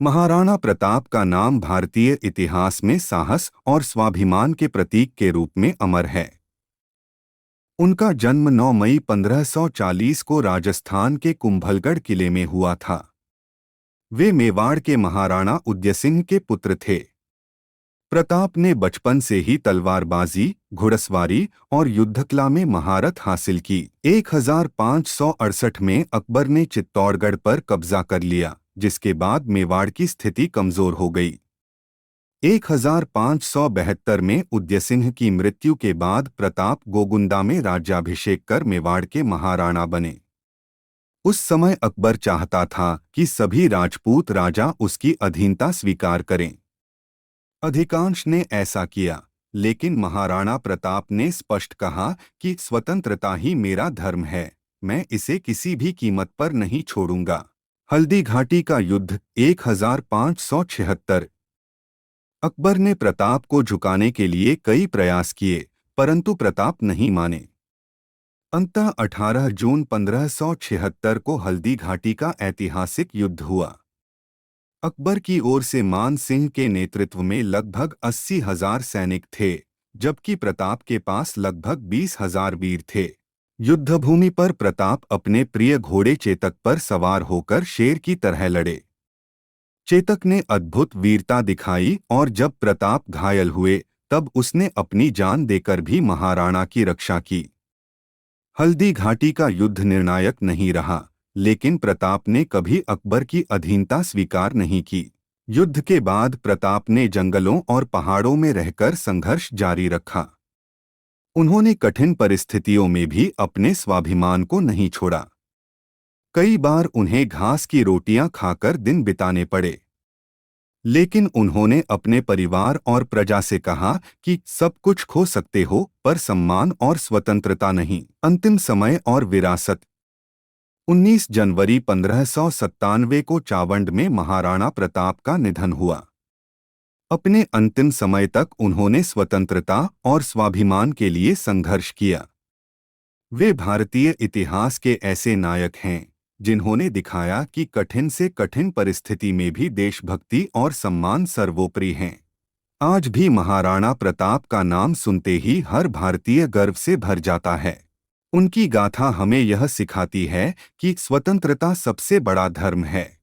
महाराणा प्रताप का नाम भारतीय इतिहास में साहस और स्वाभिमान के प्रतीक के रूप में अमर है। उनका जन्म 9 मई 1540 को राजस्थान के कुंभलगढ़ किले में हुआ था। वे मेवाड़ के महाराणा उदयसिंह के पुत्र थे। प्रताप ने बचपन से ही तलवारबाजी, घुड़सवारी और युद्धकला में महारत हासिल की। 1568 में अकबर ने चित्तौड़गढ़ पर कब्जा कर लिया, जिसके बाद मेवाड़ की स्थिति कमजोर हो गई। 1572 में उदयसिंह की मृत्यु के बाद प्रताप गोगुंदा में राज्याभिषेक कर मेवाड़ के महाराणा बने। उस समय अकबर चाहता था कि सभी राजपूत राजा उसकी अधीनता स्वीकार करें। अधिकांश ने ऐसा किया, लेकिन महाराणा प्रताप ने स्पष्ट कहा कि स्वतंत्रता ही मेरा धर्म है, मैं इसे किसी भी कीमत पर नहीं छोड़ूंगा। हल्दी घाटी का युद्ध 1576। अकबर ने प्रताप को झुकाने के लिए कई प्रयास किए, परंतु प्रताप नहीं माने। अंततः 18 जून 1576 को हल्दी घाटी का ऐतिहासिक युद्ध हुआ। अकबर की ओर से मान सिंह के नेतृत्व में लगभग 80,000 सैनिक थे, जबकि प्रताप के पास लगभग 20,000 वीर थे। युद्धभूमि पर प्रताप अपने प्रिय घोड़े चेतक पर सवार होकर शेर की तरह लड़े। चेतक ने अद्भुत वीरता दिखाई और जब प्रताप घायल हुए तब उसने अपनी जान देकर भी महाराणा की रक्षा की। हल्दी घाटी का युद्ध निर्णायक नहीं रहा, लेकिन प्रताप ने कभी अकबर की अधीनता स्वीकार नहीं की। युद्ध के बाद प्रताप ने जंगलों और पहाड़ों में रहकर संघर्ष जारी रखा। उन्होंने कठिन परिस्थितियों में भी अपने स्वाभिमान को नहीं छोड़ा। कई बार उन्हें घास की रोटियां खाकर दिन बिताने पड़े, लेकिन उन्होंने अपने परिवार और प्रजा से कहा कि सब कुछ खो सकते हो, पर सम्मान और स्वतंत्रता नहीं। अंतिम समय और विरासत। 19 जनवरी 1597 को चावंड में महाराणा प्रताप का निधन हुआ। अपने अंतिम समय तक उन्होंने स्वतंत्रता और स्वाभिमान के लिए संघर्ष किया। वे भारतीय इतिहास के ऐसे नायक हैं जिन्होंने दिखाया कि कठिन से कठिन परिस्थिति में भी देशभक्ति और सम्मान सर्वोपरि हैं। आज भी महाराणा प्रताप का नाम सुनते ही हर भारतीय गर्व से भर जाता है। उनकी गाथा हमें यह सिखाती है कि स्वतंत्रता सबसे बड़ा धर्म है।